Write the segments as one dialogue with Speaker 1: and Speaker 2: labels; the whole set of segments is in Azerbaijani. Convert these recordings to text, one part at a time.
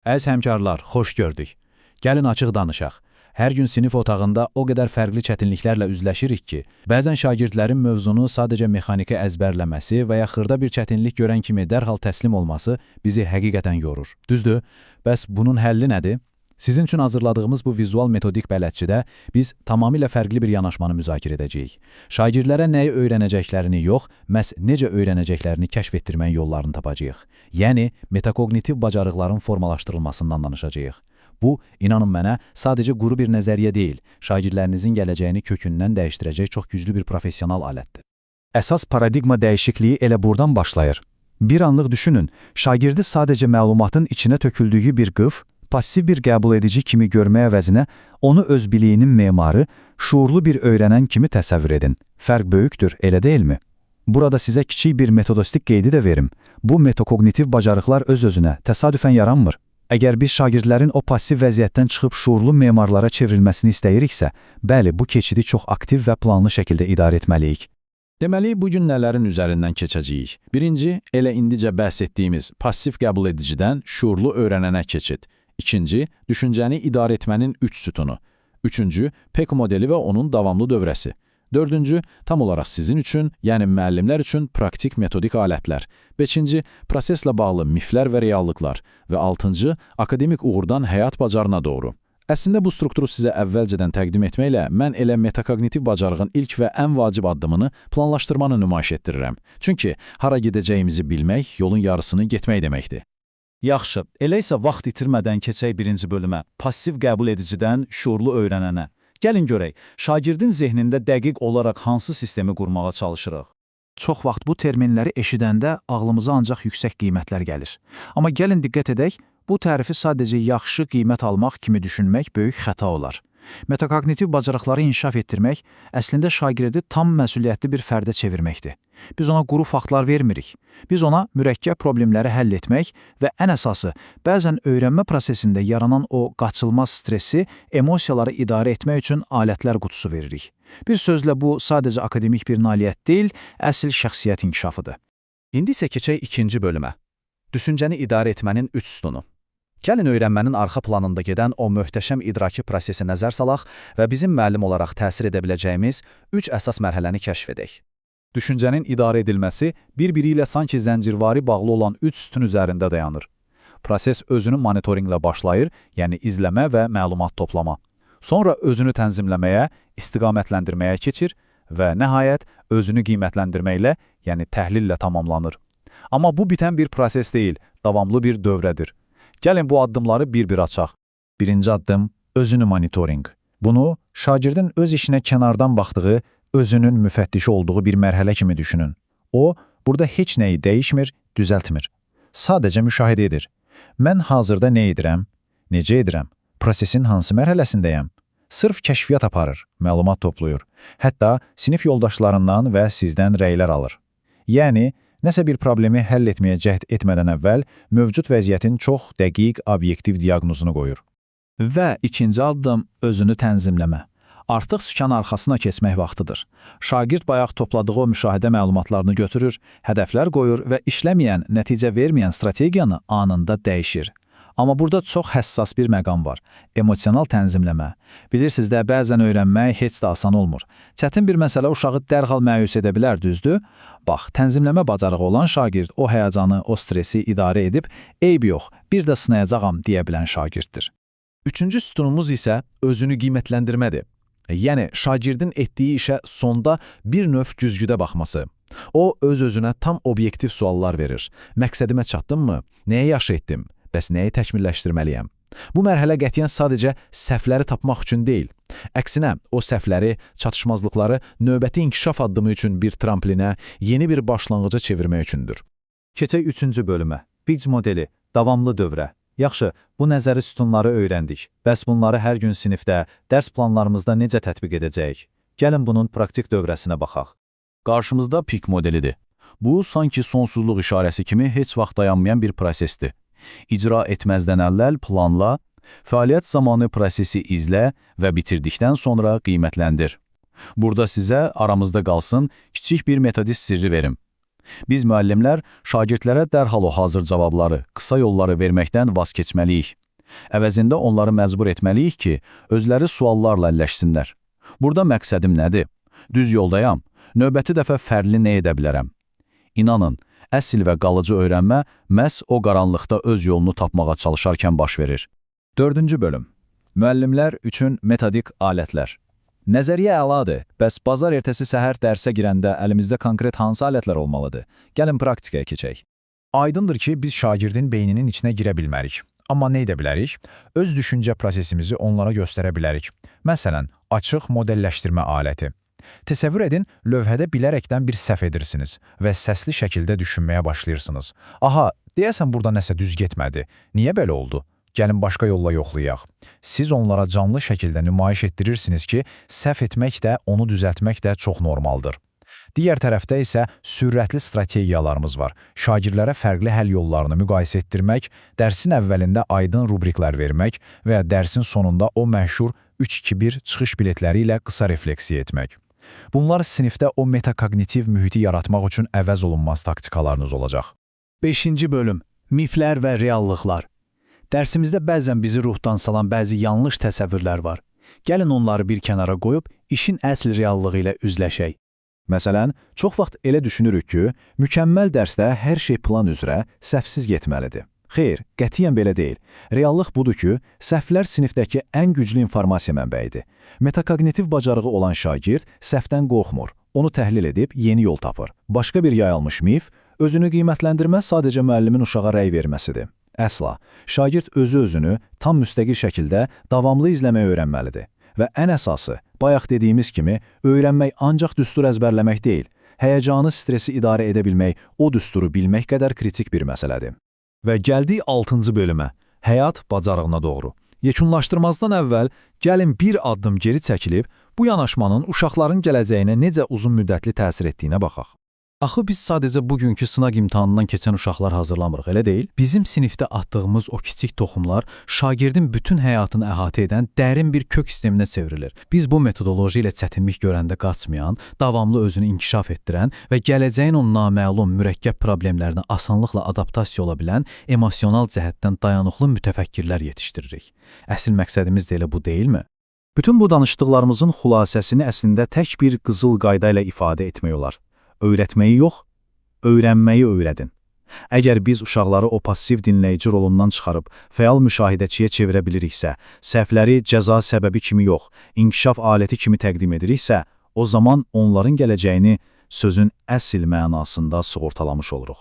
Speaker 1: Əziz həmkarlar, xoş gördük. Gəlin açıq danışaq. Hər gün sinif otağında o qədər fərqli çətinliklərlə üzləşirik ki, bəzən şagirdlərin mövzunu sadəcə mexaniki əzbərləməsi və ya xırda bir çətinlik görən kimi dərhal təslim olması bizi həqiqətən yorur. Düzdür? Bəs bunun həlli nədir? Sizin üçün hazırladığımız bu vizual metodik bələdçidə biz tamamilə fərqli bir yanaşmanı müzakirə edəcəyik. Şagirdlərə nəyi öyrənəcəklərini yox, məhz necə öyrənəcəklərini kəşf etdirməyin yollarını tapacağıq. Yəni, metakognitiv bacarıqların formalaşdırılmasından danışacağıq. Bu, inanın mənə, sadəcə quru bir nəzəriyyə deyil, şagirdlərinizin gələcəyini kökündən dəyişdirəcək çox güclü bir professional alətdir.
Speaker 2: Əsas paradigma dəyişikliyi elə buradan başlayır. Bir anlıq düşünün, şagirdi sadəcə məlumatın içinə töküldüyü bir qıf, passiv bir qəbul edici kimi görmək əvəzinə onu öz biliyinin memarı, şuurlu bir öyrənən kimi təsəvvür edin. Fərq böyükdür, elə deyilmi? Burada sizə kiçik bir metodistik qeydi də verim. Bu metakognitiv bacarıqlar öz-özünə təsadüfən yaranmır. Əgər biz şagirdlərin o passiv vəziyyətdən çıxıb şuurlu memarlara çevrilməsini istəyiriksə, bəli, bu keçidi çox aktiv və planlı şəkildə idarə etməliyik.
Speaker 1: Deməli, bugün nələrin üzərindən keçəcəyik? Birinci, elə indicə bəhs etdiyimiz passiv qəbul edicidən şuurlu öyrənənə keçid. İkinci, düşüncəni idarə etmənin 3 sütunu. Üçüncü, PEC modeli və onun davamlı dövrəsi. Dördüncü, tam olaraq sizin üçün, yəni müəllimlər üçün praktik metodik alətlər. Beşinci, proseslə bağlı miflər və reallıqlar. Və altıncı, akademik uğurdan həyat bacarına doğru. Əslində bu strukturu sizə əvvəlcədən təqdim etməklə mən elə metakognitiv bacarığın ilk və ən vacib addımını planlaşdırmanı nümayiş etdirirəm. Çünki hara gedəcəyimizi bilmək yolun yarısını getmək deməkdir.
Speaker 3: Yaxşı, elə isə vaxt itirmədən keçək birinci bölümə, passiv qəbul edicidən şuurlu öyrənənə. Gəlin görək, şagirdin zehnində dəqiq olaraq hansı sistemi qurmağa çalışırıq? Çox vaxt bu terminləri eşidəndə ağlımıza ancaq yüksək qiymətlər gəlir. Amma gəlin diqqət edək, bu tərifi sadəcə yaxşı qiymət almaq kimi düşünmək böyük xəta olar. Metakognitiv bacarıqları inkişaf etdirmək əslində şagirdi tam məsuliyyətli bir fərdə çevirməkdir. Biz ona quru faktlar vermirik. Biz ona mürəkkəb problemləri həll etmək və ən əsası, bəzən öyrənmə prosesində yaranan o qaçılmaz stresi, emosiyaları idarə etmək üçün alətlər qutusu veririk. Bir sözlə bu sadəcə akademik bir nailiyyət deyil, əsl şəxsiyyət inkişafıdır.
Speaker 4: İndi isə keçək ikinci bölümə. Düşüncəni idarə etmənin 3 sütunu. Gəlin öyrənmənin arxa planında gedən o möhtəşəm idraki prosesi nəzər salaq və bizim müəllim olaraq təsir edə biləcəyimiz 3 əsas mərhələni kəşf edək.
Speaker 2: Düşüncənin idarə edilməsi bir-biri ilə sanki zəncirvari bağlı olan 3 sütun üzərində dayanır. Proses özünü monitorinqlə başlayır, yəni izləmə və məlumat toplama. Sonra özünü tənzimləməyə, istiqamətləndirməyə keçir və nəhayət özünü qiymətləndirməklə, yəni təhlillə tamamlanır. Amma bu bitən bir proses deyil, davamlı bir dövrədir. Gəlin bu addımları bir-bir açaq.
Speaker 1: Birinci addım, özünü monitoring. Bunu, şagirdin öz işinə kənardan baxdığı, özünün müfəttişi olduğu bir mərhələ kimi düşünün. O, burada heç nəyi dəyişmir, düzəltmir. Sadəcə müşahidə edir. Mən hazırda nə edirəm? Necə edirəm? Prosesin hansı mərhələsindəyəm? Sırf kəşfiyyat aparır, məlumat toplayır. Hətta sinif yoldaşlarından və sizdən rəylər alır. Yəni, nəsə bir problemi həll etməyə cəhd etmədən əvvəl mövcud vəziyyətin çox dəqiq, obyektiv diaqnozunu qoyur.
Speaker 3: Və ikinci addım özünü tənzimləmə. Artıq sükan arxasına keçmək vaxtıdır. Şagird bayaq topladığı o müşahidə məlumatlarını götürür, hədəflər qoyur və işləməyən, nəticə verməyən strategiyanı anında dəyişir. Amma burada çox həssas bir məqam var. Emosional tənzimləmə. Bilirsiniz də, bəzən öyrənmək heç də asan olmur. Çətin bir məsələ uşağı dərhal məyus edə bilər, düzdür? Bax, tənzimləmə bacarığı olan şagird o həyəcanı, o stresi idarə edib, eyb yox, bir də sınayacağam deyə bilən şagirddir.
Speaker 4: Üçüncü sütunumuz isə özünü qiymətləndirmədir. Yəni, şagirdin etdiyi işə sonda bir növ güzgüdə baxması. O, öz-özünə tam obyektiv suallar verir. Məqsədimə çatdımmı? Nəyə yaş etdim? Bəs nəyi təkmilləşdirməliyəm? Bu mərhələ qətiyyən sadəcə səhvləri tapmaq üçün deyil. Əksinə, o səhvləri, çatışmazlıqları növbəti inkişaf addımı üçün bir tramplinə, yeni bir başlanğıca çevirmək üçündür.
Speaker 3: Keçək üçüncü bölümə. PEC modeli, davamlı dövrə. Yaxşı, bu nəzəri sütunları öyrəndik. Bəs bunları hər gün sinifdə, dərs planlarımızda necə tətbiq edəcəyik? Gəlin bunun praktik dövrəsinə baxaq.
Speaker 1: Qarşımızda PEC modelidir. Bu, sanki sonsuzluq işarəsi kimi heç vaxt dayanmayan bir prosesdir. İcra etməzdən əvvəl planla, fəaliyyət zamanı prosesi izlə və bitirdikdən sonra qiymətləndir. Burada sizə aramızda qalsın kiçik bir metodist sirri verim.
Speaker 3: Biz müəllimlər şagirdlərə dərhal o hazır cavabları, qısa yolları verməkdən vaz keçməliyik. Əvəzində onları məcbur etməliyik ki, özləri suallarla əlləşsinlər. Burada məqsədim nədir? Düz yoldayam. Növbəti dəfə fərqli nə edə bilərəm? İnanın, əsl və qalıcı öyrənmə məhz o qaranlıqda öz yolunu tapmağa çalışarkən baş verir.
Speaker 1: 4-cü bölüm. Müəllimlər üçün metodik alətlər. Nəzəriyyə əladır, bəs bazar ertəsi səhər dərsə girəndə əlimizdə konkret hansı alətlər olmalıdır? Gəlin praktikaya keçək. Aydındır ki, biz şagirdin beyninin içinə girə bilmərik. Amma nə edə bilərik? Öz düşüncə prosesimizi onlara göstərə bilərik. Məsələn, açıq modelləşdirmə aləti. Təsəvvür edin, lövhədə bilərəkdən bir səhv edirsiniz və səsli şəkildə düşünməyə başlayırsınız. Aha, deyəsən burada nəsə düz getmədi. Niyə belə oldu? Gəlin başqa yolla yoxlayaq. Siz onlara canlı şəkildə nümayiş etdirirsiniz ki, səhv etmək də, onu düzəltmək də çox normaldır. Digər tərəfdə isə sürətli strategiyalarımız var. Şagirdlərə fərqli həll yollarını müqayisə etdirmək, dərsin əvvəlində aydın rubriklər vermək və ya dərsin sonunda o məşhur 3-2-1 çıxış biletləri ilə qısa refleksiya etmək. Bunlar sinifdə o metakognitiv mühiti yaratmaq üçün əvəz olunmaz taktikalarınız olacaq.
Speaker 2: 5-ci bölüm. Miflər və reallıqlar. Dərsimizdə bəzən bizi ruhdan salan bəzi yanlış təsəvvürlər var. Gəlin onları bir kənara qoyub, işin əsl reallığı ilə üzləşək.
Speaker 1: Məsələn, çox vaxt elə düşünürük ki, mükəmməl dərsdə hər şey plan üzrə səhvsiz getməlidir. Xeyr, qətiyyən belə deyil. Reallıq budur ki, səhvlər sinifdəki ən güclü informasiya mənbəyidir. Metakognitiv bacarığı olan şagird səhvdən qorxmur, onu təhlil edib yeni yol tapır. Başqa bir yayılmış mif, özünü qiymətləndirmə sadəcə müəllimin uşağa rəy verməsidir. Əsla, şagird özü-özünü tam müstəqil şəkildə davamlı izləməyi öyrənməlidir. Və ən əsası, bayaq dediyimiz kimi, öyrənmək ancaq düstur əzbərləmək deyil, həyəcanı, stresi idarə edə bilmək, o düsturu bilmək qədər kritik bir məsələdir.
Speaker 3: Və gəldik 6-cı bölümə, həyat bacarığına doğru.
Speaker 1: Yekunlaşdırmazdan əvvəl gəlin bir addım geri çəkilib, bu yanaşmanın uşaqların gələcəyinə necə uzun müddətli təsir etdiyinə baxaq. Axı biz sadəcə bugünkü sınaq imtahanından keçən uşaqlar hazırlamırıq, elə deyil? Bizim sinifdə atdığımız o kiçik toxumlar şagirdin bütün həyatını əhatə edən dərin bir kök sisteminə çevrilir. Biz bu metodoloji ilə çətinlik görəndə qaçmayan, davamlı özünü inkişaf etdirən və gələcəyin o naməlum, mürəkkəb problemlərinə asanlıqla adaptasiya ola bilən, emosional cəhətdən dayanıqlı mütəfəkkirlər yetişdiririk. Əsl məqsədimiz də elə bu deyilmi?
Speaker 3: Bütün bu danışdıqlarımızın xülasəsini əslində tək bir qızıl qayda ilə ifadə etmək olar. Öyrətməyi yox, öyrənməyi öyrədin. Əgər biz uşaqları o passiv dinləyici rolundan çıxarıb fəal müşahidəçiyə çevirə biliriksə, səhvləri cəza səbəbi kimi yox, inkişaf aləti kimi təqdim ediriksə, o zaman onların gələcəyini sözün əsl mənasında sığortalamış oluruq.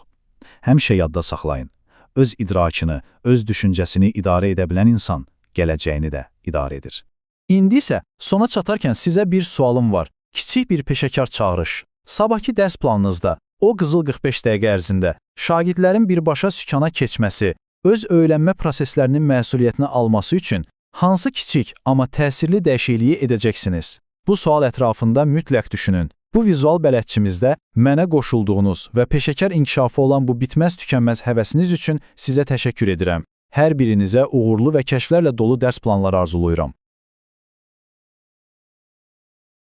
Speaker 3: Həmişə yadda saxlayın, öz idrakını, öz düşüncəsini idarə edə bilən insan gələcəyini də idarə edir.
Speaker 1: İndi isə sona çatarkən sizə bir sualım var. Kiçik bir peşəkar çağırış. Sabahki dərs planınızda o qızıl 45 dəqiqə ərzində şagirdlərin birbaşa sükana keçməsi, öz öyrənmə proseslərinin məsuliyyətini alması üçün hansı kiçik, amma təsirli dəyişikliyi edəcəksiniz? Bu sual ətrafında mütləq düşünün. Bu vizual bələdçimizdə mənə qoşulduğunuz və peşəkar inkişafı olan bu bitməz-tükənməz həvəsiniz üçün sizə təşəkkür edirəm. Hər birinizə uğurlu və kəşflərlə dolu dərs planları arzulayıram.